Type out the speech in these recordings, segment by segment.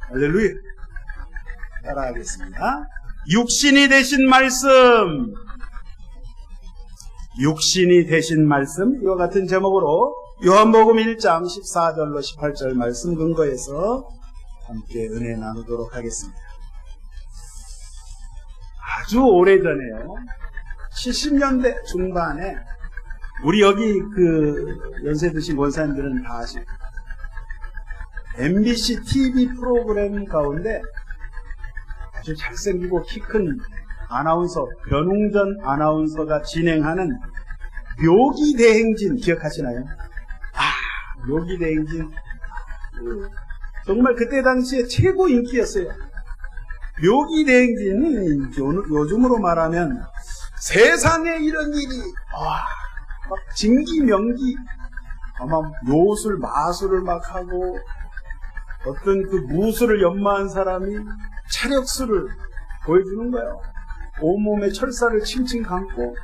할렐루야. 따라하겠습니다. 육신이 되신 말씀. 육신이 되신 말씀. 이와 같은 제목으로 요한복음 1장 14절로 18절 말씀 근거해서 함께 은혜 나누도록 하겠습니다. 아주 오래전에요. 70년대 중반에 우리 여기 연세 드신 원사님들은 다 아시고 MBC TV 프로그램 가운데 아주 잘생기고 키 큰 아나운서, 변웅전 아나운서가 진행하는 묘기대행진 기억하시나요? 묘기대행진 정말 그때 당시에 최고 인기였어요. 묘기대행진이 요즘으로 말하면 세상에 이런 일이 막 진기명기 아마 요술 마술을 막 하고 어떤 그 무술을 연마한 사람이 차력술을 보여주는 거예요. 온몸에 철사를 칭칭 감고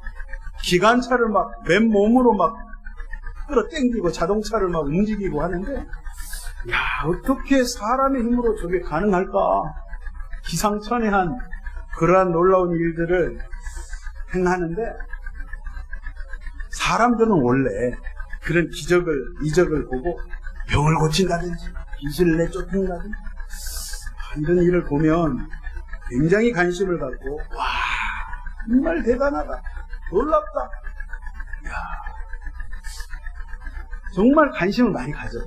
기관차를 막 맨몸으로 막 끌어당기고 자동차를 막 움직이고 하는데, 야, 어떻게 사람의 힘으로 저게 가능할까? 기상천외한 그러한 놀라운 일들을 행하는데, 사람들은 원래 그런 이적을 보고 병을 고친다든지 귀신을 내쫓는다든지 이런 일을 보면 굉장히 관심을 갖고, 와, 정말 대단하다, 놀랍다, 야, 정말 관심을 많이 가져요.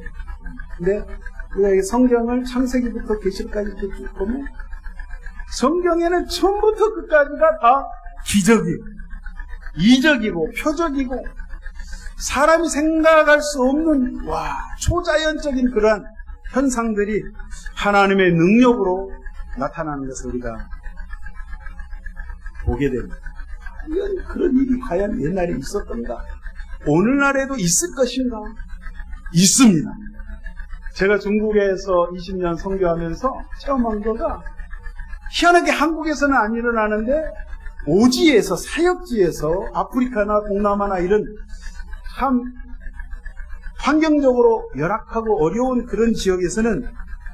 근데 우리가 이 성경을 창세기부터 계시록까지 이렇게 쭉 보면 성경에는 처음부터 끝까지가 다 기적이고 이적이고 표적이고 사람이 생각할 수 없는 초자연적인 그러한 현상들이 하나님의 능력으로 나타나는 것을 우리가 보게 됩니다. 그런 일이 과연 옛날에 있었던가? 오늘날에도 있을 것인가? 있습니다. 제가 중국에서 20년 선교하면서 체험한 거가 희한하게 한국에서는 안 일어나는데 오지에서, 사역지에서 아프리카나 동남아나 이런 참 환경적으로 열악하고 어려운 그런 지역에서는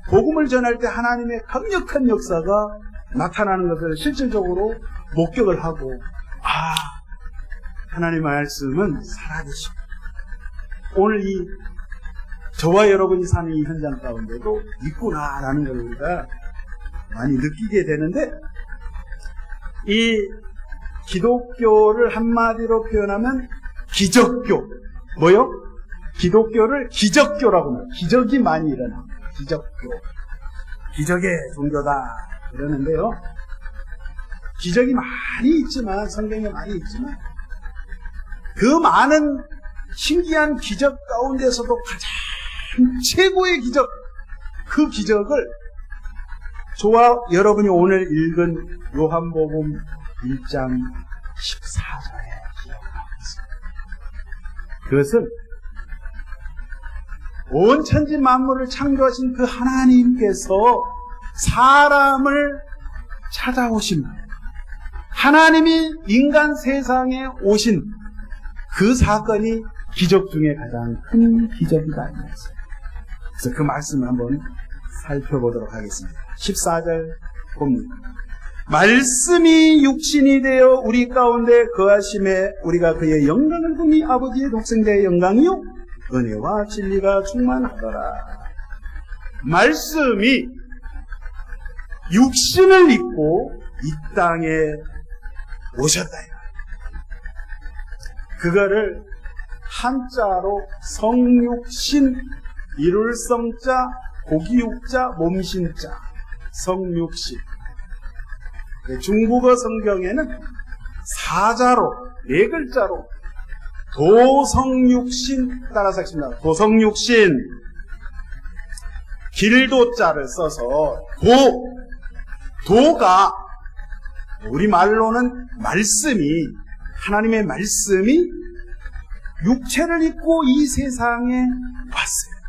복음을 전할 때 하나님의 강력한 역사가 나타나는 것을 실질적으로 목격을 하고, 하나님의 말씀은 살아계시고 오늘 저와 여러분이 사는 이 현장 가운데도 있구나라는 걸 우리가 많이 느끼게 되는데, 이 기독교를 한마디로 표현하면 기적교. 뭐요? 기독교를 기적교라고 합니다. 기적이 많이 일어납니다. 기적교. 기적의 종교다 이러는데요. 기적이 많이 있지만, 성경에 많이 있지만, 그 많은 신기한 기적 가운데서도 가장 최고의 기적, 그 기적을 저와 여러분이 오늘 읽은 요한복음 1장 14절에 기억하고 있습니다. 그것은 온 천지 만물을 창조하신 그 하나님께서 사람을 찾아오신, 하나님이 인간 세상에 오신 그 사건이 기적 중에 가장 큰 기적이다. 그래서 그 말씀을 한번 살펴보도록 하겠습니다. 14절 봅니다. 말씀이 육신이 되어 우리 가운데 거하심에 우리가 그의 영광을 보니 아버지의 독생자의 영광이요 은혜와 진리가 충만하더라. 말씀이 육신을 입고 이 땅에 오셨다. 그거를 한자로 성육신, 이룰 성자, 고기육자, 몸신자, 성육신. 중국어 성경에는 사자로, 네 글자로 도성육신 따라서 하십니다. 도성육신. 길도자를 써서 도가 우리말로는 말씀이, 하나님의 말씀이 육체를 입고 이 세상에 왔어요.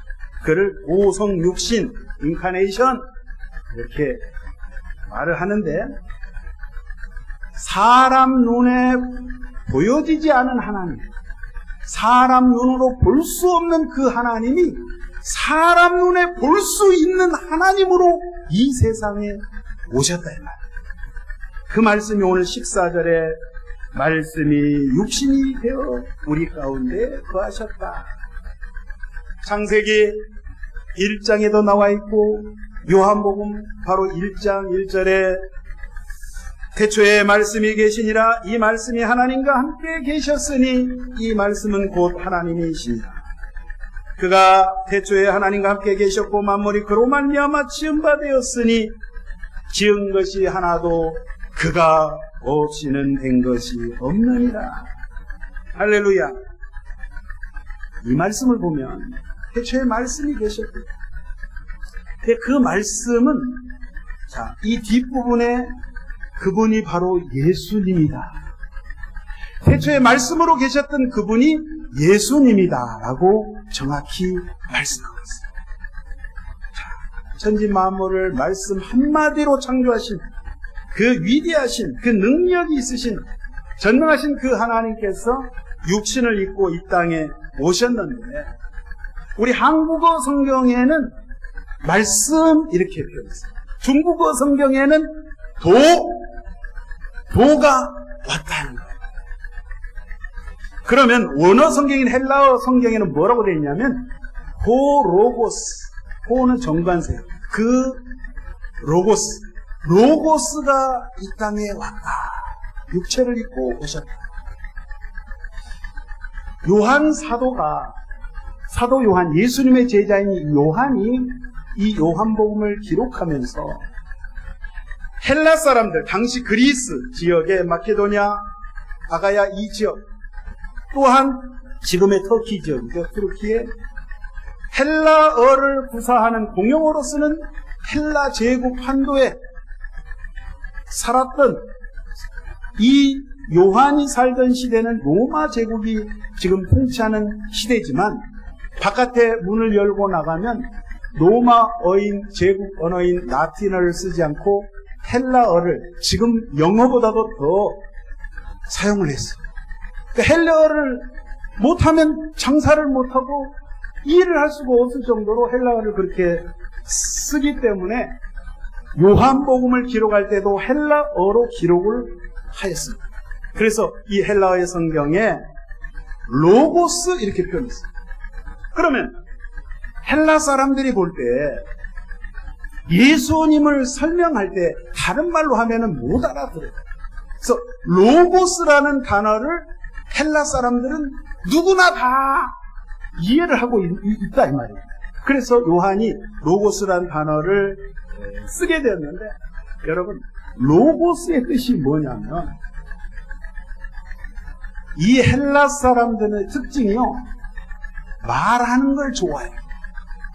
그를 도성육신, 인카네이션 이렇게 말을 하는데, 사람 눈에 보여지지 않은 하나님, 사람 눈으로 볼 수 없는 그 하나님이 사람 눈에 볼 수 있는 하나님으로 이 세상에 오셨다 이 말. 그 말씀이 오늘 14절에 말씀이 육신이 되어 우리 가운데 거하셨다. 창세기 1장에도 나와 있고 요한복음 바로 1장 1절에 태초에 말씀이 계시니라. 이 말씀이 하나님과 함께 계셨으니 이 말씀은 곧 하나님이시니라. 그가 태초에 하나님과 함께 계셨고 만물이 그로 말미암아 지은 바 되었으니 지은 것이 하나도 그가 없이는 된 것이 없느니라. 할렐루야. 이 말씀을 보면 태초에 말씀이 계셨고 그 말씀은 이 뒷부분에 그분이 바로 예수님이다. 태초에 말씀으로 계셨던 그분이 예수님이다 라고 정확히 말씀하고 있어요. 천지 만물을 말씀 한마디로 창조하신 그 위대하신 그 능력이 있으신 전능하신 그 하나님께서 육신을 입고 이 땅에 오셨는데 우리 한국어 성경에는 말씀 이렇게 표현했어요. 중국어 성경에는 도가 왔다는 거예요. 그러면 원어 성경인 헬라어 성경에는 뭐라고 되어 있냐면 로고스, 호는 정관세요. 그 로고스가 이 땅에 왔다. 육체를 입고 오셨다. 요한 사도 요한, 예수님의 제자인 요한이 이 요한복음을 기록하면서 헬라 사람들, 당시 그리스 지역의 마케도냐, 아가야 이 지역, 또한 지금의 터키 지역이죠. 투르키의 헬라어를 구사하는 공용어로 쓰는 헬라 제국 판도에 살았던 이 요한이 살던 시대는 로마 제국이 지금 통치하는 시대지만 바깥에 문을 열고 나가면 로마어인 제국 언어인 라틴어를 쓰지 않고 헬라어를 지금 영어보다도 더 사용을 했어요. 그러니까 헬라어를 못하면 장사를 못하고 일을 할 수가 없을 정도로 헬라어를 그렇게 쓰기 때문에 요한복음을 기록할 때도 헬라어로 기록을 하였습니다. 그래서 이 헬라어의 성경에 로고스 이렇게 표현했어요. 그러면 헬라 사람들이 볼 때 예수님을 설명할 때 다른 말로 하면은 못 알아들어요. 그래서 로고스라는 단어를 헬라 사람들은 누구나 다 이해를 하고 있다 이 말이에요. 그래서 요한이 로고스라는 단어를 쓰게 되었는데 여러분 로고스의 뜻이 뭐냐면 이 헬라 사람들의 특징이요, 말하는 걸 좋아해요.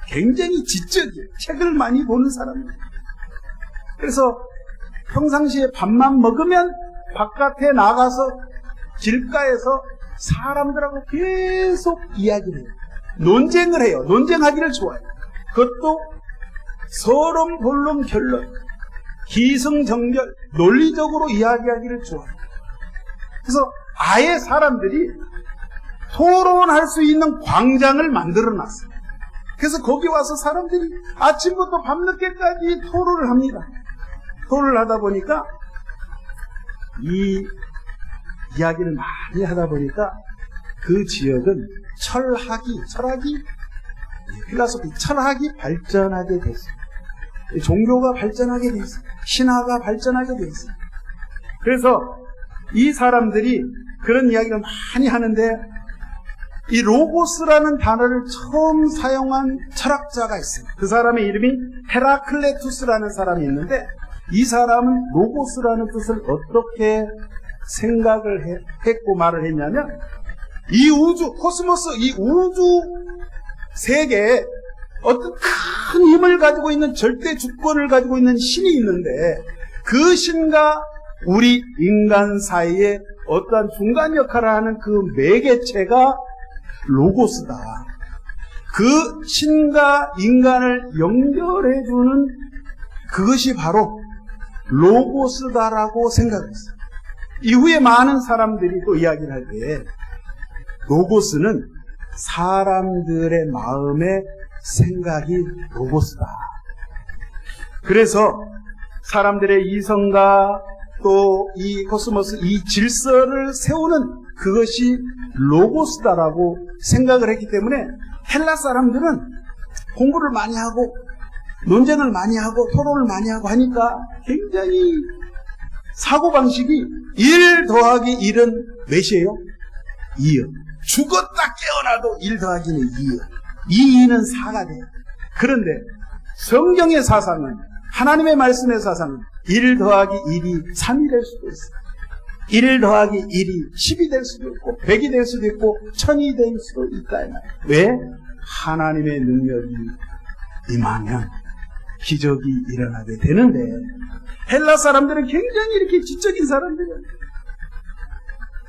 굉장히 지적이에요. 책을 많이 보는 사람이에요. 그래서 평상시에 밥만 먹으면 바깥에 나가서 길가에서 사람들하고 계속 이야기를 해요. 논쟁을 해요. 논쟁하기를 좋아해요. 그것도 서론, 본론, 결론, 기승전결, 논리적으로 이야기하기를 좋아해요. 그래서 아예 사람들이 토론할 수 있는 광장을 만들어 놨어요. 그래서 거기 와서 사람들이 아침부터 밤늦게까지 토론을 합니다. 토론을 하다 보니까 이 이야기를 많이 하다 보니까 그 지역은 철학이 필라소피, 철학이 발전하게 됐어요. 종교가 발전하게 됐어요. 신화가 발전하게 됐어요. 그래서 이 사람들이 그런 이야기를 많이 하는데 이 로고스라는 단어를 처음 사용한 철학자가 있어요. 그 사람의 이름이 헤라클레투스라는 사람이 있는데 이 사람은 로고스라는 뜻을 어떻게 생각을 했고 말을 했냐면 이 우주, 코스모스, 이 우주 세계에 어떤 큰 힘을 가지고 있는 절대 주권을 가지고 있는 신이 있는데 그 신과 우리 인간 사이에 어떠한 중간 역할을 하는 그 매개체가 로고스다. 그 신과 인간을 연결해주는 그것이 바로 로고스다라고 생각했어요. 이후에 많은 사람들이 또 이야기를 할 때 로고스는 사람들의 마음의 생각이 로고스다. 그래서 사람들의 이성과 또 이 코스모스, 이 질서를 세우는 그것이 로고스다라고 생각을 했기 때문에 헬라 사람들은 공부를 많이 하고 논쟁을 많이 하고 토론을 많이 하고 하니까 굉장히 사고방식이 1 더하기 1은 몇이에요? 2요. 죽었다 깨어나도 1 더하기는 2요. 2는 4가 돼요. 그런데 성경의 사상은, 하나님의 말씀의 사상은 1 더하기 1이 3이 될 수도 있어요. 1 더하기 1이 10이 될 수도 있고 100이 될 수도 있고 1000이 될 수도 있다. 왜? 하나님의 능력이 임하면 기적이 일어나게 되는데, 헬라 사람들은 굉장히 이렇게 지적인 사람들이에요.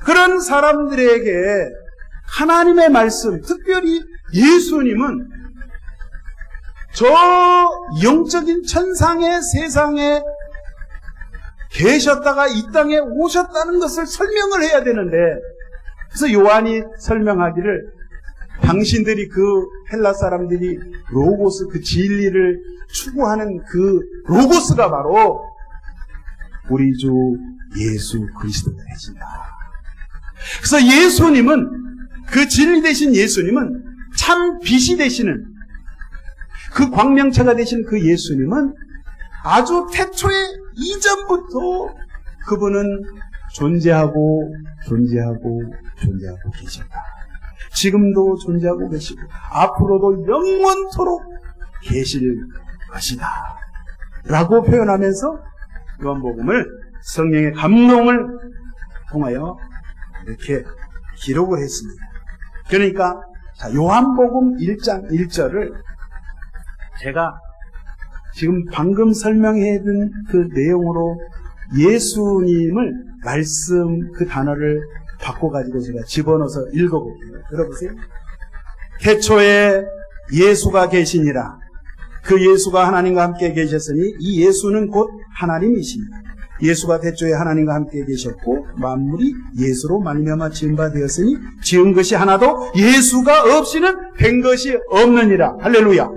그런 사람들에게 하나님의 말씀, 특별히 예수님은 저 영적인 천상의 세상에 계셨다가 이 땅에 오셨다는 것을 설명을 해야 되는데, 그래서 요한이 설명하기를, 당신들이 그 헬라 사람들이 로고스, 그 진리를 추구하는 그 로고스가 바로 우리 주 예수 그리스도가 되신다. 그래서 예수님은, 그 진리 되신 예수님은, 참 빛이 되시는 그 광명체가 되신 그 예수님은 아주 태초에 이전부터 그분은 존재하고 계신다. 지금도 존재하고 계시고 앞으로도 영원토록 계실 것이다 라고 표현하면서 요한복음을 성령의 감동을 통하여 이렇게 기록을 했습니다. 그러니까 요한복음 1장 1절을 제가 지금 방금 설명해둔 그 내용으로 예수님을 말씀 그 단어를 바꿔가지고 제가 집어넣어서 읽어볼게요. 들어보세요. 태초에 예수가 계시니라. 그 예수가 하나님과 함께 계셨으니 이 예수는 곧 하나님이십니다. 예수가 태초에 하나님과 함께 계셨고 만물이 예수로 말미암아 지은 바 되었으니 지은 것이 하나도 예수가 없이는 된 것이 없느니라. 할렐루야.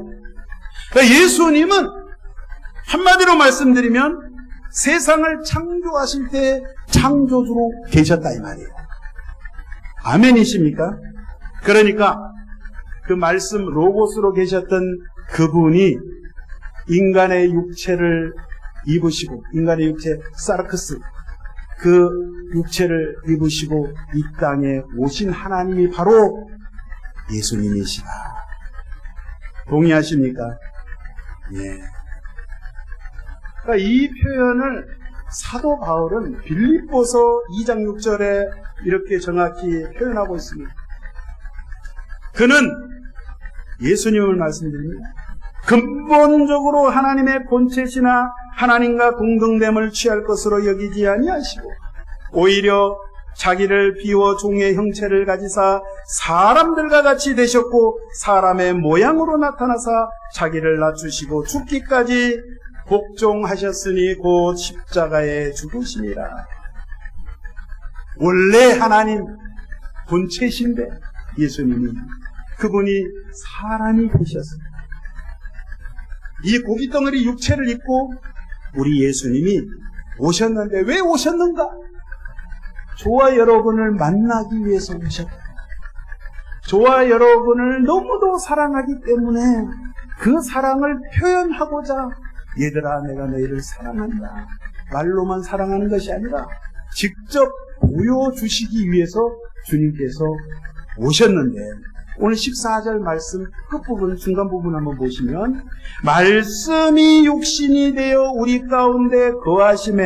그러니까 예수님은 한마디로 말씀드리면 세상을 창조하실 때 창조주로 계셨다 이 말이에요. 아멘이십니까? 그러니까 그 말씀 로고스로 계셨던 그분이 인간의 육체를 입으시고, 인간의 육체 사르크스, 그 육체를 입으시고 이 땅에 오신 하나님이 바로 예수님이시다. 동의하십니까? 예. 그러니까 이 표현을 사도 바울은 빌립보서 2장 6절에 이렇게 정확히 표현하고 있습니다. 그는 예수님을 말씀드립니다. 근본적으로 하나님의 본체시나 하나님과 동등됨을 취할 것으로 여기지 아니하시고 오히려 자기를 비워 종의 형체를 가지사 사람들과 같이 되셨고 사람의 모양으로 나타나사 자기를 낮추시고 죽기까지 복종하셨으니 곧 십자가에 죽으시니라. 원래 하나님 본체신데 예수님이 그분이 사람이 되셨습니다. 이 고깃덩어리 육체를 입고 우리 예수님이 오셨는데 왜 오셨는가? 저와 여러분을 만나기 위해서 오셨다. 저와 여러분을 너무도 사랑하기 때문에 그 사랑을 표현하고자 얘들아 내가 너희를 사랑한다. 말로만 사랑하는 것이 아니라 직접 보여주시기 위해서 주님께서 오셨는데 오늘 14절 말씀 끝부분 중간 부분 한번 보시면 말씀이 육신이 되어 우리 가운데 거하심에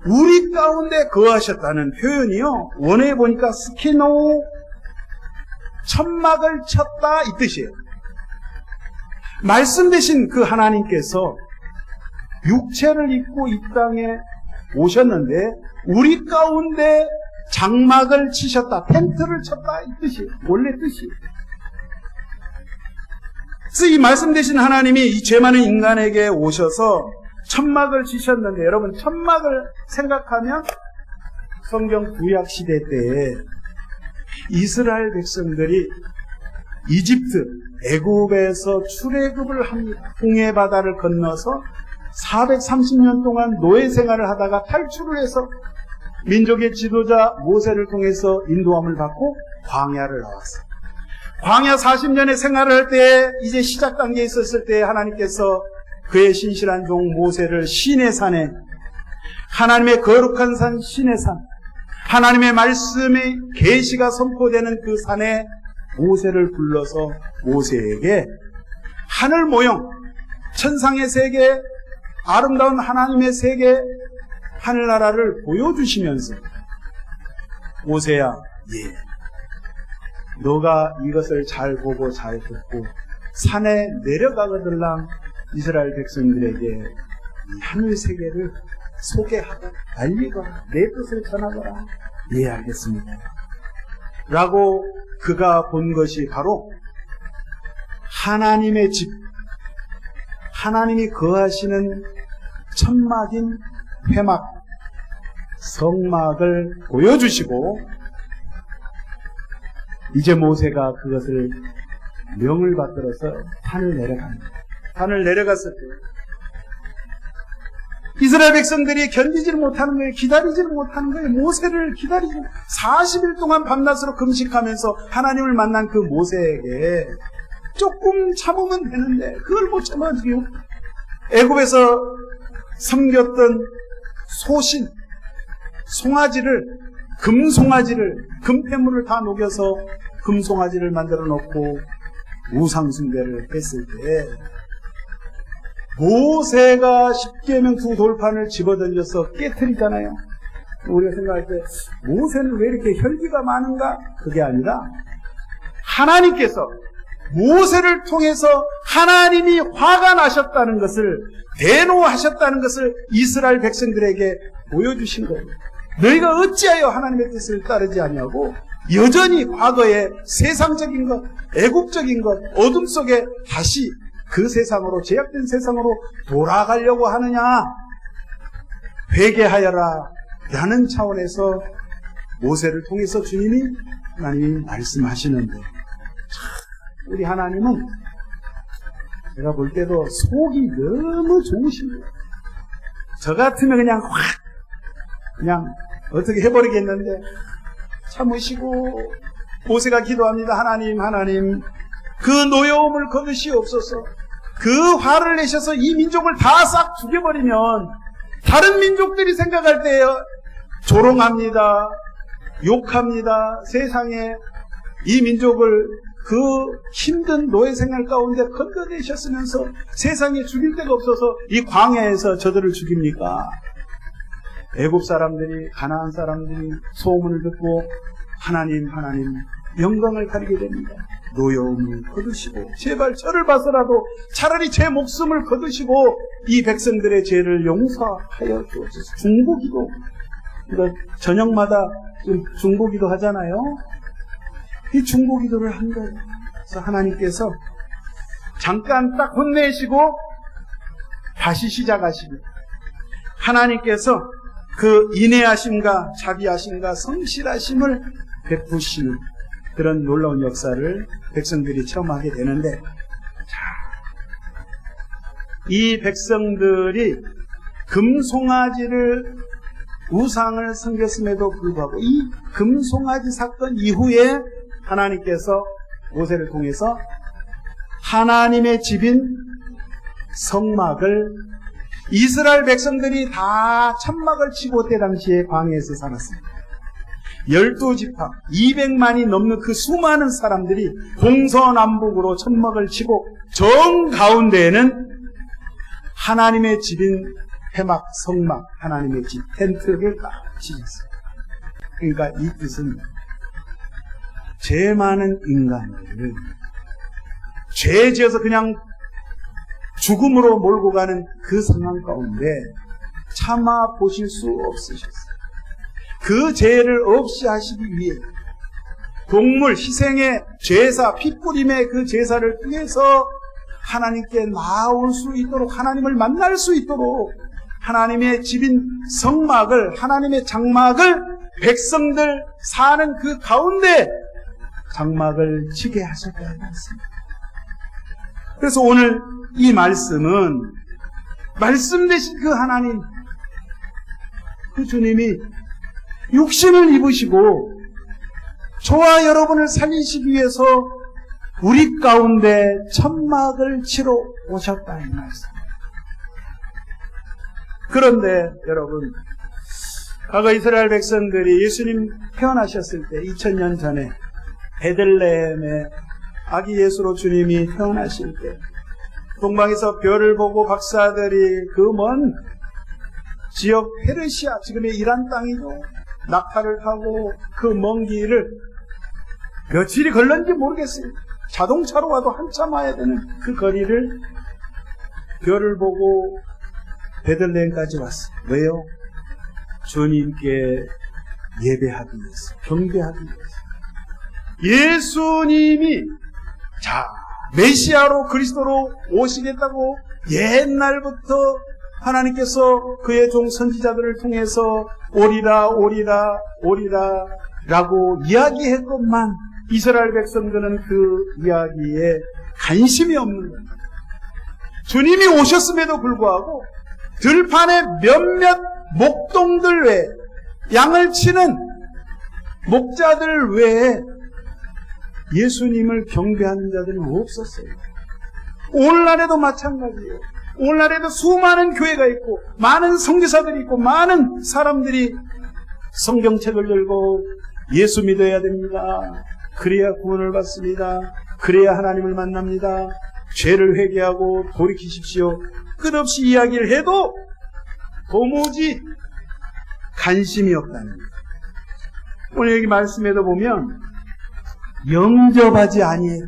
우리 가운데 거하셨다는 표현이요 원어에 보니까 스키노 천막을 쳤다 이 뜻이에요. 말씀 되신 그 하나님께서 육체를 입고 이 땅에 오셨는데 우리 가운데 장막을 치셨다, 텐트를 쳤다 이 뜻이에요. 원래 뜻이. 그래서 이 말씀 되신 하나님이 이 죄 많은 인간에게 오셔서 천막을 치셨는데 여러분 천막을 생각하면 성경 구약 시대 때에 이스라엘 백성들이 이집트, 애굽에서 출애굽을 합니다. 홍해 바다를 건너서 430년 동안 노예 생활을 하다가 탈출을 해서 민족의 지도자 모세를 통해서 인도함을 받고 광야를 나왔어요. 광야 40년의 생활을 할 때 이제 시작 단계에 있었을 때 하나님께서 그의 신실한 종 모세를 시내산에, 하나님의 거룩한 산 시내산, 하나님의 말씀의 계시가 선포되는 그 산에 모세를 불러서 모세에게 하늘 모형, 천상의 세계, 아름다운 하나님의 세계, 하늘나라를 보여주시면서 모세야, 너가 이것을 잘 보고 잘 듣고 산에 내려가거들랑 이스라엘 백성들에게 이 하늘 세계를 소개하고 알리거라, 내 뜻을 전하거라. 예, 알겠습니다. 라고 그가 본 것이 바로 하나님의 집, 하나님이 거하시는 천막인 회막, 성막을 보여주시고, 이제 모세가 그것을 명을 받들어서 산을 내려갑니다. 산을 내려갔을 때 이스라엘 백성들이 견디지를 못하는 거예요. 기다리지를 못하는 거예요. 모세를 기다리지. 40일 동안 밤낮으로 금식하면서 하나님을 만난 그 모세에게 조금 참으면 되는데 그걸 못 참아주고 애굽에서 섬겼던 소신, 송아지를, 금송아지를, 금폐물을 다 녹여서 금송아지를 만들어 놓고 우상숭배를 했을 때 모세가 십계명 두 돌판을 집어던져서 깨트리잖아요. 우리가 생각할 때 모세는 왜 이렇게 혈기가 많은가? 그게 아니라 하나님께서 모세를 통해서 하나님이 화가 나셨다는 것을, 대노하셨다는 것을 이스라엘 백성들에게 보여주신 거예요. 너희가 어찌하여 하나님의 뜻을 따르지 아니하고 여전히 과거의 세상적인 것, 애국적인 것, 어둠 속에 다시 그 세상으로, 제약된 세상으로 돌아가려고 하느냐? 회개하여라 라는 차원에서 모세를 통해서 주님이, 하나님이 말씀하시는데, 우리 하나님은 제가 볼 때도 속이 너무 좋으신 거예요. 저 같으면 그냥 어떻게 해버리겠는데 참으시고, 모세가 기도합니다. 하나님 그 노여움을 거두시옵소서. 그 화를 내셔서 이 민족을 다 싹 죽여버리면 다른 민족들이 생각할 때 조롱합니다, 욕합니다. 세상에 이 민족을 그 힘든 노예 생활 가운데 건져내셨으면서 세상에 죽일 데가 없어서 이 광야에서 저들을 죽입니까? 애굽 사람들이, 가나안 사람들이 소문을 듣고 하나님 영광을 가리게 됩니다. 노여움을 거두시고 제발 저를 봐서라도 차라리 제 목숨을 거두시고 이 백성들의 죄를 용서하여 주옵소서. 중보기도, 그러니까 저녁마다 중보기도 하잖아요. 이 중보기도를 한 거예요. 그래서 하나님께서 잠깐 딱 혼내시고 다시 시작하십니다. 하나님께서 그 인내하심과 자비하심과 성실하심을 베푸시는 그런 놀라운 역사를 백성들이 체험하게 되는데, 이 백성들이 금송아지를, 우상을 섬겼음에도 불구하고 이 금송아지 사건 이후에 하나님께서 모세를 통해서 하나님의 집인 성막을, 이스라엘 백성들이 다 천막을 치고 그때 당시에 광야에서 살았습니다. 12지파 200만이 넘는 그 수많은 사람들이 동서남북으로 천막을 치고 정 가운데에는 하나님의 집인 회막, 성막, 하나님의 집, 텐트를 딱 치셨어요. 그러니까 이 뜻은 죄 많은 인간들을 죄 지어서 그냥 죽음으로 몰고 가는 그 상황 가운데 참아 보실 수 없으셨어요. 그 죄를 없이 하시기 위해 동물 희생의 제사, 핏뿌림의 그 제사를 통해서 하나님께 나올 수 있도록, 하나님을 만날 수 있도록 하나님의 집인 성막을, 하나님의 장막을 백성들 사는 그 가운데 장막을 치게 하셨다는 말씀입니다. 그래서 오늘 이 말씀은 말씀 되신 그 하나님, 그 주님이 육신을 입으시고 저와 여러분을 살리시기 위해서 우리 가운데 천막을 치러 오셨다 이 말씀. 그런데 여러분, 과거 이스라엘 백성들이 예수님 태어나셨을 때 2000년 전에 베들레헴에 아기 예수로 주님이 태어나실 때 동방에서 별을 보고 박사들이 그 먼 지역 페르시아, 지금의 이란 땅이죠. 낙타를 타고 그 먼 길을 며칠이 걸렸는지 모르겠어요. 자동차로 와도 한참 와야 되는 그 거리를 별을 보고 베들레헴까지 왔어요. 왜요? 주님께 예배하기 위해서, 경배하기 위해서. 예수님이 메시아로 그리스도로 오시겠다고 옛날부터 하나님께서 그의 종 선지자들을 통해서 오리라 라고 이야기했건만 이스라엘 백성들은 그 이야기에 관심이 없는 겁니다. 주님이 오셨음에도 불구하고 들판에 몇몇 목동들 외에, 양을 치는 목자들 외에 예수님을 경배하는 자들이 없었어요. 오늘날에도 마찬가지예요. 오늘날에도 수많은 교회가 있고 많은 선교사들이 있고 많은 사람들이 성경책을 열고 예수 믿어야 됩니다. 그래야 구원을 받습니다. 그래야 하나님을 만납니다. 죄를 회개하고 돌이키십시오. 끝없이 이야기를 해도 도무지 관심이 없다는 거예요. 오늘 여기 말씀에도 보면 영접하지 아니했다.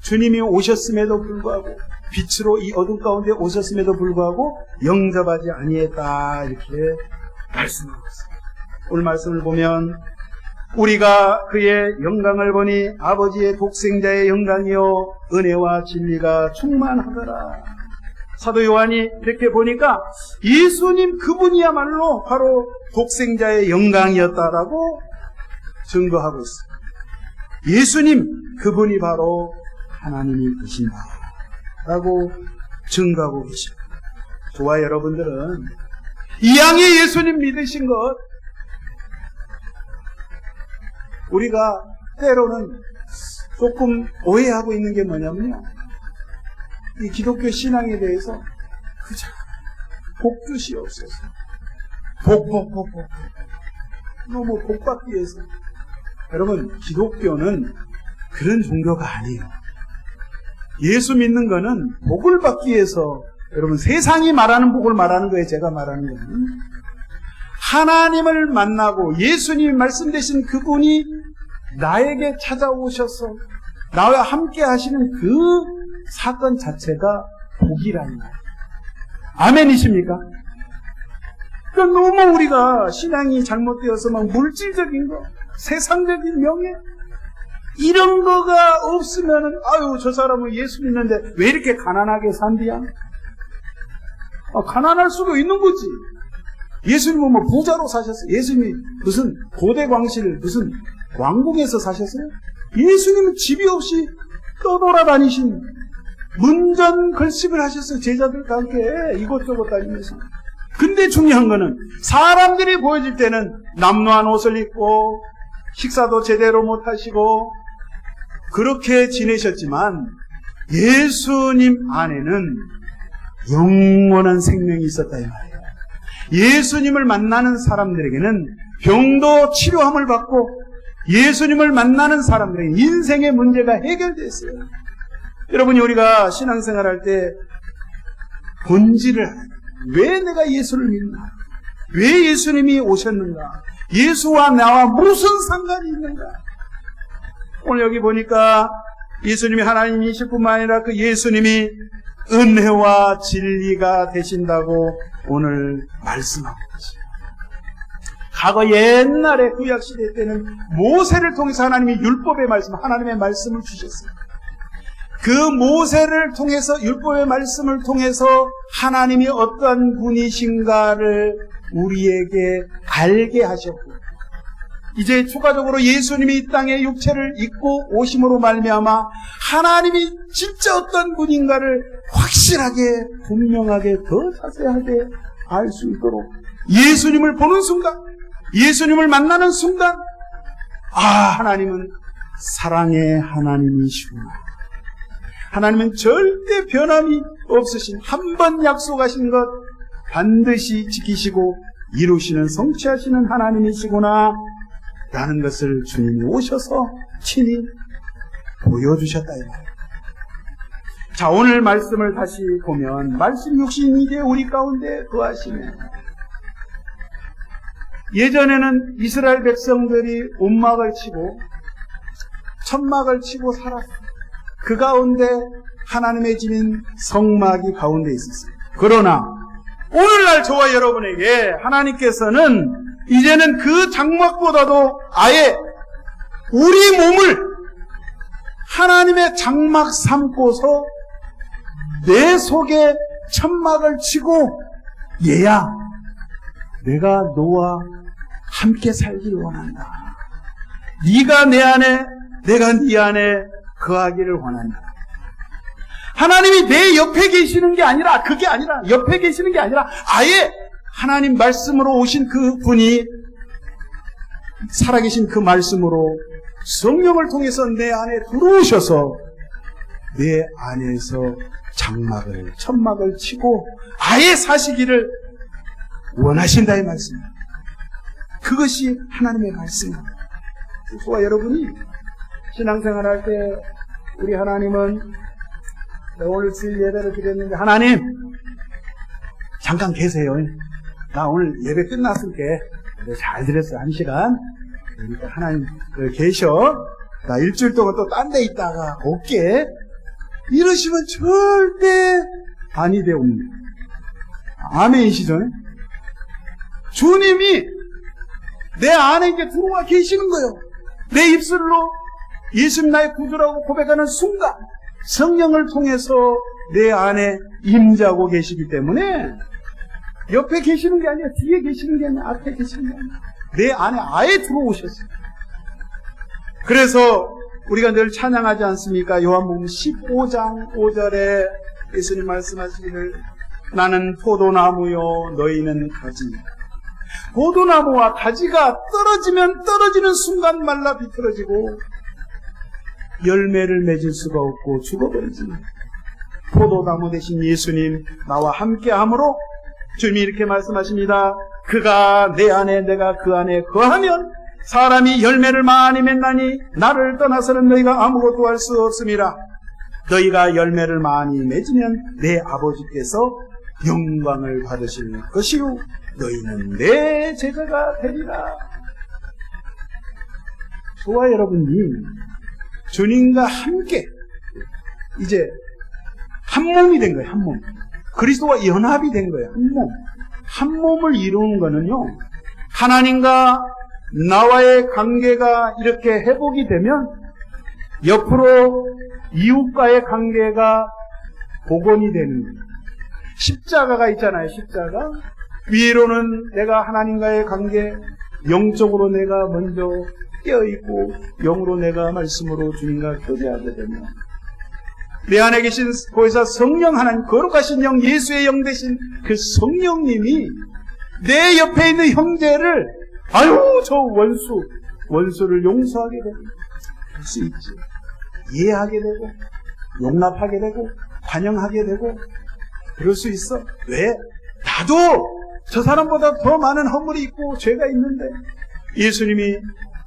주님이 오셨음에도 불구하고, 빛으로 이 어둠 가운데 오셨음에도 불구하고 영접하지 아니했다, 이렇게 말씀하고 있습니다. 오늘 말씀을 보면 우리가 그의 영광을 보니 아버지의 독생자의 영광이요 은혜와 진리가 충만하더라. 사도 요한이 이렇게 보니까 예수님 그분이야말로 바로 독생자의 영광이었다라고 증거하고 있습니다. 예수님 그분이 바로 하나님이 계신다 라고 증거하고 계십니다. 저와 여러분들은 이양의 예수님 믿으신 것, 우리가 때로는 조금 오해하고 있는 게 뭐냐면요, 이 기독교 신앙에 대해서 그저 복 주시옵소서, 복 너무 복 받기 위해서. 여러분, 기독교는 그런 종교가 아니에요. 예수 믿는 거는 복을 받기 위해서, 여러분, 세상이 말하는 복을 말하는 거예요. 제가 말하는 거는 하나님을 만나고 예수님이 말씀되신 그분이 나에게 찾아오셔서 나와 함께 하시는 그 사건 자체가 복이라는 거예요. 아멘이십니까? 그러니까 너무 우리가 신앙이 잘못되어서 막 물질적인 거, 세상적인 명예, 이런 거가 없으면은, 아유, 저 사람은 예수 믿는데 왜 이렇게 가난하게 산디야? 가난할 수도 있는 거지. 예수님은 뭐 부자로 사셨어요? 예수님이 무슨 고대 광실, 무슨 왕궁에서 사셨어요? 예수님은 집이 없이 떠돌아다니신, 문전걸식을 하셨어요. 제자들과 함께 이곳저곳 다니면서. 근데 중요한 거는 사람들이 보여질 때는 남루한 옷을 입고 식사도 제대로 못 하시고 그렇게 지내셨지만 예수님 안에는 영원한 생명이 있었다 이 말이에요. 예수님을 만나는 사람들에게는 병도 치료함을 받고 예수님을 만나는 사람들에게 인생의 문제가 해결됐어요. 여러분이 우리가 신앙생활할 때 본질을, 왜 내가 예수를 믿나? 왜 예수님이 오셨는가? 예수와 나와 무슨 상관이 있는가? 오늘 여기 보니까 예수님이 하나님이실 뿐만 아니라 그 예수님이 은혜와 진리가 되신다고 오늘 말씀하고 계십니다. 과거 옛날에 구약시대 때는 모세를 통해서 하나님이 율법의 말씀, 하나님의 말씀을 주셨어요. 그 모세를 통해서, 율법의 말씀을 통해서 하나님이 어떠한 분이신가를 우리에게 알게 하셨고, 이제 추가적으로 예수님이 이 땅에 육체를 입고 오심으로 말미암아 하나님이 진짜 어떤 분인가를 확실하게 분명하게 더 자세하게 알 수 있도록 예수님을 보는 순간, 예수님을 만나는 순간, 하나님은 사랑의 하나님이시구나. 하나님은 절대 변함이 없으신, 한 번 약속하신 것 반드시 지키시고 이루시는, 성취하시는 하나님이시구나 라는 것을 주님이 오셔서 친히 보여주셨다 이 말이에요. 자, 오늘 말씀을 다시 보면 말씀 육신이 이제 우리 가운데 거하시네. 예전에는 이스라엘 백성들이 온막을 치고 천막을 치고 살았어요. 그 가운데 하나님의 집인 성막이 가운데 있었어요. 그러나 오늘날 저와 여러분에게 하나님께서는 이제는 그 장막보다도 아예 우리 몸을 하나님의 장막 삼고서 내 속에 천막을 치고, 얘야, 내가 너와 함께 살기를 원한다. 네가 내 안에, 내가 네 안에 거하기를 원한다. 하나님이 내 옆에 계시는 게 아니라, 그게 아니라, 옆에 계시는 게 아니라 아예 하나님 말씀으로 오신 그 분이 살아계신 그 말씀으로 성령을 통해서 내 안에 들어오셔서 내 안에서 장막을, 천막을 치고 아예 사시기를 원하신다 이 말씀입니다. 그것이 하나님의 말씀입니다. 저와 여러분이 신앙생활 할 때 우리 하나님은, 오늘 주일 예배를 드렸는데, 하나님 잠깐 계세요. 나 오늘 예배 끝났을게. 잘 드렸어요. 1시간. 그러니까 하나님 계셔. 나 일주일 동안 또 딴 데 있다가 올게. 이러시면 절대 아니 되옵니다. 아멘이시죠? 주님이 내 안에 이제 들어와 계시는 거예요. 내 입술로 예수님 나의 구주라고 고백하는 순간 성령을 통해서 내 안에 임재하고 계시기 때문에 옆에 계시는 게 아니라, 뒤에 계시는 게 아니라, 앞에 계시는 게 아니라 내 안에 아예 들어오셨어요. 그래서 우리가 늘 찬양하지 않습니까? 요한복음 15장 5절에 예수님 말씀하시기를, 나는 포도나무요 너희는 가지니라. 포도나무와 가지가 떨어지면 떨어지는 순간 말라 비틀어지고 열매를 맺을 수가 없고 죽어버리지만, 포도나무 대신 예수님 나와 함께함으로 주님이 이렇게 말씀하십니다. 그가 내 안에 내가 그 안에 거하면 사람이 열매를 많이 맺나니 나를 떠나서는 너희가 아무것도 할 수 없음이라. 너희가 열매를 많이 맺으면 내 아버지께서 영광을 받으실 것이요 너희는 내 제자가 되리라. 저와 여러분이 주님과 함께 이제 한 몸이 된 거예요. 한 몸. 그리스도와 연합이 된 거예요. 한 몸. 한 몸을 이루는 거는요, 하나님과 나와의 관계가 이렇게 회복이 되면 옆으로 이웃과의 관계가 복원이 되는 거예요. 십자가가 있잖아요. 십자가. 위로는 내가 하나님과의 관계, 영적으로 내가 먼저 깨어있고 영으로 내가 말씀으로 주님과 교제하게 되면 내 안에 계신 보혜사 성령 하나님, 거룩하신 영, 예수의 영 되신 그 성령님이 내 옆에 있는 형제를, 아유 저 원수를 용서하게 되고 할 수 있지. 이해하게 되고 용납하게 되고 환영하게 되고 그럴 수 있어. 왜? 나도 저 사람보다 더 많은 허물이 있고 죄가 있는데 예수님이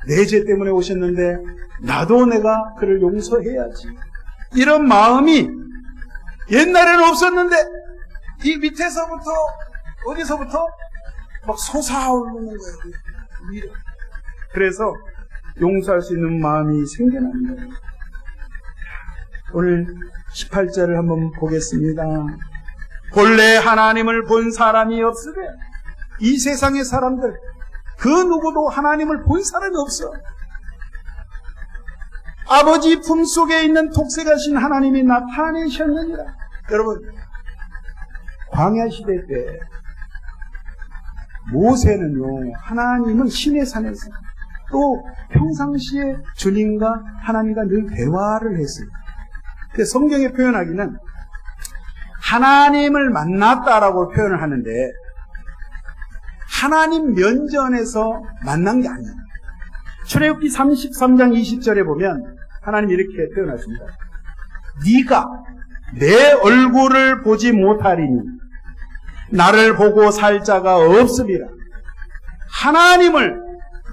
내 죄 때문에 오셨는데 나도 내가 그를 용서해야지. 이런 마음이 옛날에는 없었는데 이 밑에서부터 어디서부터 막 솟아오르는 거예요. 그래서 용서할 수 있는 마음이 생겨나는 거예요. 오늘 18절을 한번 보겠습니다. 본래 하나님을 본 사람이 없으되, 이 세상의 사람들 그 누구도 하나님을 본 사람이 없어. 아버지 품속에 있는 독생하신 하나님이 나타내셨느니라. 여러분, 광야 시대 때 모세는요, 하나님은 시내산에서 또 평상시에 주님과 하나님과 늘 대화를 했어요. 근데 성경에 표현하기는 하나님을 만났다라고 표현을 하는데 하나님 면전에서 만난 게 아니에요. 출애굽기 33장 20절에 보면 하나님이 이렇게 표현하십니다. 네가 내 얼굴을 보지 못하리니 나를 보고 살 자가 없음이라. 하나님을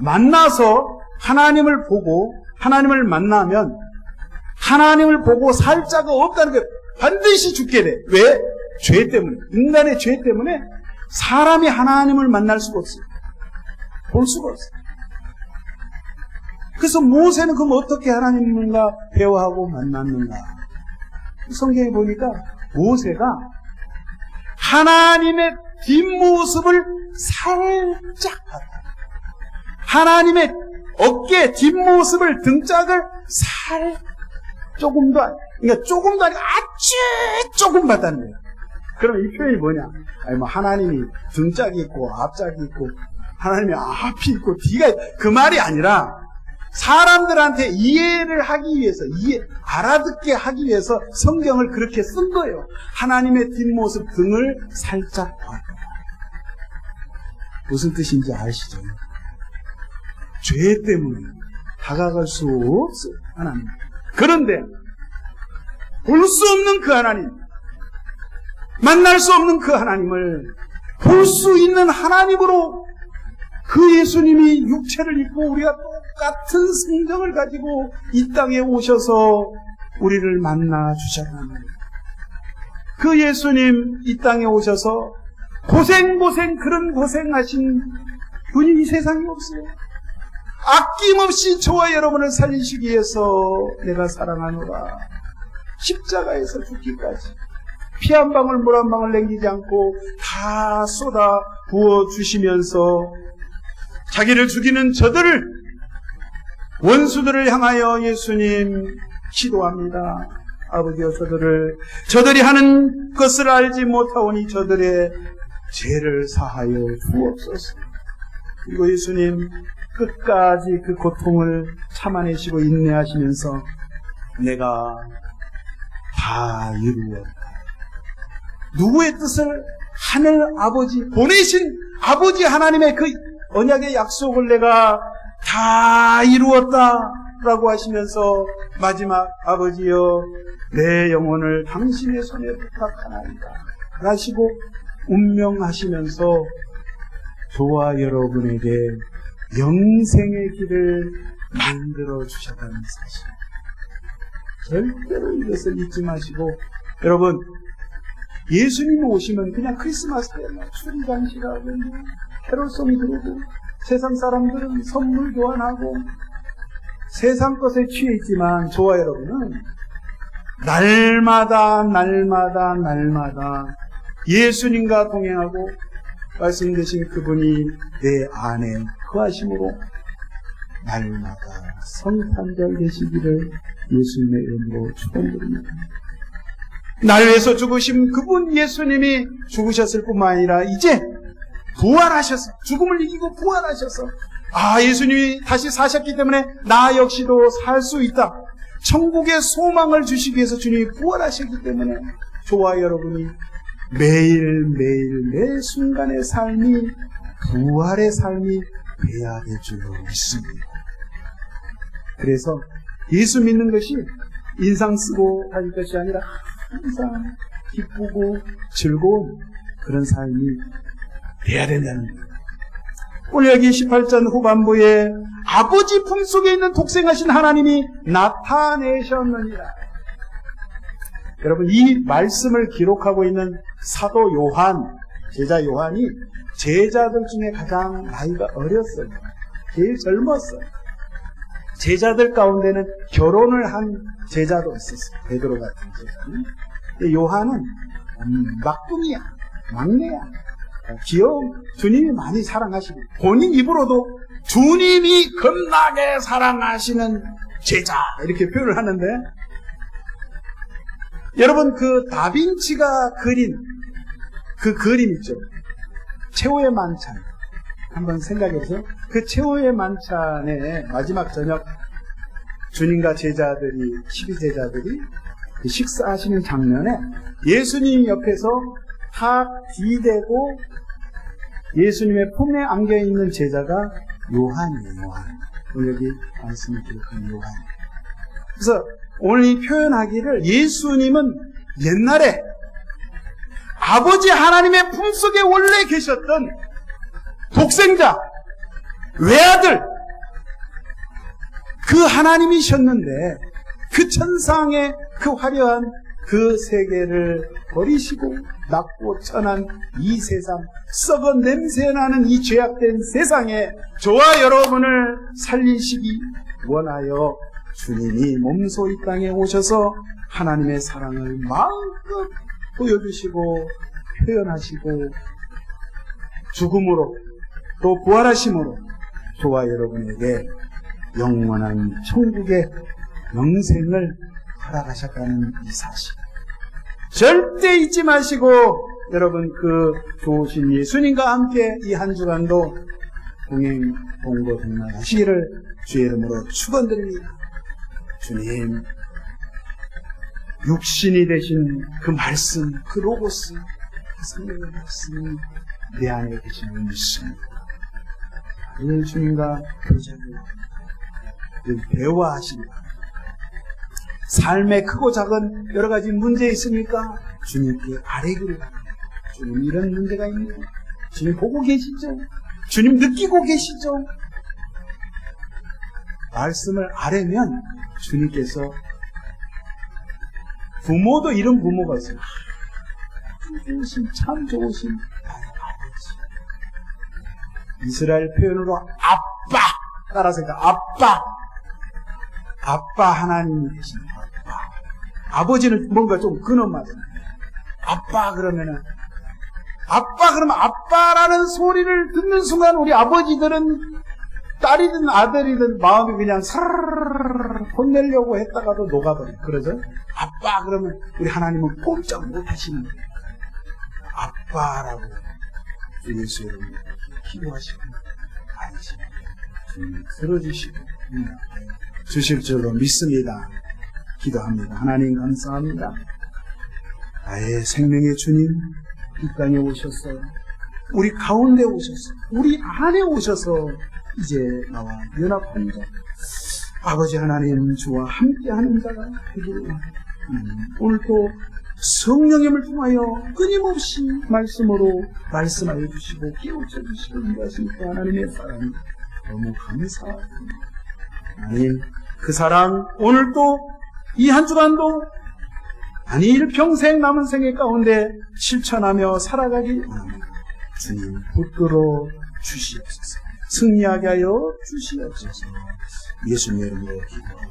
만나서 하나님을 보고 하나님을 만나면 하나님을 보고 살 자가 없다는 게 반드시 죽게 돼. 왜? 죄 때문에. 인간의 죄 때문에 사람이 하나님을 만날 수가 없어요. 볼 수가 없어요. 그래서 모세는 그럼 어떻게 하나님과 대화하고 만났는가? 성경에 보니까 모세가 하나님의 뒷모습을 살짝 봤다. 하나님의 어깨 뒷모습을 등짝을 조금도 아니고 아주 조금 봤다는 거예요. 그럼 이 표현이 뭐냐? 아니 뭐 하나님이 등짝이 있고 앞짝이 있고 하나님이 앞이 있고 뒤가 그 말이 아니라 사람들한테 이해를 하기 위해서 알아듣게 하기 위해서 성경을 그렇게 쓴 거예요. 하나님의 뒷모습 등을 살짝 봤다. 무슨 뜻인지 아시죠? 죄 때문에 다가갈 수 없어요. 하나님. 그런데 볼 수 없는 그 하나님, 만날 수 없는 그 하나님을 볼 수 있는 하나님으로 그 예수님이 육체를 입고 우리가 똑같은 성정을 가지고 이 땅에 오셔서 우리를 만나 주셨다는 거예요. 그 예수님 이 땅에 오셔서 그런 고생하신 분이 이 세상에 없어요. 아낌없이 저와 여러분을 살리시기 위해서 내가 사랑하노라. 십자가에서 죽기까지 피 한 방울 물 한 방울 남기지 않고 다 쏟아 부어주시면서 자기를 죽이는 원수들을 향하여 예수님 기도합니다. 아버지여 저들이 하는 것을 알지 못하오니 저들의 죄를 사하여 주옵소서. 그리고 예수님 끝까지 그 고통을 참아내시고 인내하시면서 내가 다 이루었다. 누구의 뜻을 하늘 아버지 보내신 아버지 하나님의 그 언약의 약속을 내가 다 이루었다라고 하시면서 마지막 아버지여 내 영혼을 당신의 손에 부탁하나이다 하시고 운명하시면서 저와 여러분에게 영생의 길을 만들어 주셨다는 사실, 절대로 이것을 잊지 마시고, 여러분 예수님이 오시면 그냥 크리스마스 때 추리 장식하고 캐롤송이 들고 세상 사람들은 선물 교환하고 세상 것에 취해 있지만 저와 여러분은 날마다 예수님과 동행하고 말씀되신 그분이 내 안에 거하심으로 날마다 성탄절 되시기를 예수님의 이름으로 축원드립니다. 날 위해서 죽으신 그분 예수님이 죽으셨을 뿐만 아니라 이제 부활하셔서 죽음을 이기고 부활하셔서 예수님이 다시 사셨기 때문에 나 역시도 살 수 있다. 천국의 소망을 주시기 위해서 주님이 부활하셨기 때문에 저와 여러분이 매일매일 매 순간의 삶이 부활의 삶이 돼야 될 줄로 믿습니다. 그래서 예수 믿는 것이 인상 쓰고 다닐 것이 아니라 항상 기쁘고 즐거운 그런 삶이 돼야 된다는 거예요. 오늘 여기 18장 후반부에 아버지 품속에 있는 독생하신 하나님이 나타내셨느니라. 여러분 이 말씀을 기록하고 있는 사도 요한, 제자 요한이 제자들 중에 가장 나이가 어렸어요. 제일 젊었어요. 제자들 가운데는 결혼을 한 제자도 있었어요. 베드로 같은 제자는. 요한은 막둥이야, 막내야. 귀여운 주님이 많이 사랑하시고 본인 입으로도 주님이 겁나게 사랑하시는 제자 이렇게 표현을 하는데, 여러분 그 다빈치가 그린 그 그림 있죠. 최후의 만찬. 한번 생각해보세요. 그 최후의 만찬의 마지막 저녁 주님과 제자들이 12제자들이 그 식사하시는 장면에 예수님 옆에서 탁 뒤대고 예수님의 품에 안겨있는 제자가 요한이에요. 요한. 오늘 여기 말씀을 기록한 요한. 그래서 오늘 이 표현하기를 예수님은 옛날에 아버지 하나님의 품속에 원래 계셨던 독생자, 외아들, 그 하나님이셨는데 그 천상의 그 화려한 그 세계를 버리시고 낮고 천한 이 세상, 썩은 냄새나는 이 죄악된 세상에 저와 여러분을 살리시기 원하여 주님이 몸소 이 땅에 오셔서 하나님의 사랑을 마음껏 보여주시고 표현하시고 죽음으로 또 부활하심으로 저와 여러분에게 영원한 천국의 영생을 허락하셨다는 이 사실 절대 잊지 마시고 여러분 그 좋으신 예수님과 함께 이 한 주간도 동행 동거 동행하시기를 주의 이름으로 축원드립니다. 주님 육신이 되신 그 말씀, 그 로고스, 그 성령의 말씀이 내 안에 계심을 믿습니다. 늘 주님과 교제를 대화하십니다. 삶에 크고 작은 여러 가지 문제 있습니까? 주님께 아뢰기를 합니다. 주님 이런 문제가 있네요. 주님 보고 계시죠? 주님 느끼고 계시죠? 말씀을 아뢰면 주님께서 부모도 이런 부모가 있어요. 참 좋으신 아버지. 이스라엘 표현으로 아빠 따라서 아빠 하나님이 되신 아빠. 아버지는 뭔가 좀 근엄하잖아요. 아빠 그러면 아빠라는 소리를 듣는 순간 우리 아버지들은 딸이든 아들이든 마음이 그냥 사르르르 혼내려고 했다가도 녹아버려요. 그러죠? 아빠 그러면 우리 하나님은 꼼짝 못 하시는 거예요. 아빠라고 예수 이름으로 기도하시고 아니시면 주님 들어주시고 주실 줄로 믿습니다. 기도합니다. 하나님 감사합니다. 나의 생명의 주님 이 땅에 오셔서 우리 가운데 오셔서 우리 안에 오셔서 이제 나와 연합한 자 아버지 하나님 주와 함께하는 자가 되기를 원합니다. 오늘도 성령님을 통하여 끊임없이 말씀으로 말씀하여 주시고 깨우쳐 주시고 인도하시니까 하나님의 사랑 너무 감사합니다. 하나님 그 사랑 오늘도 이 한 주간도 아니 일평생 남은 생애 가운데 실천하며 살아가기 원합니다. 주님 붙들어 주시옵소서. 승리하게 하여 주시옵소서. 예수님 이름으로 기도합니다.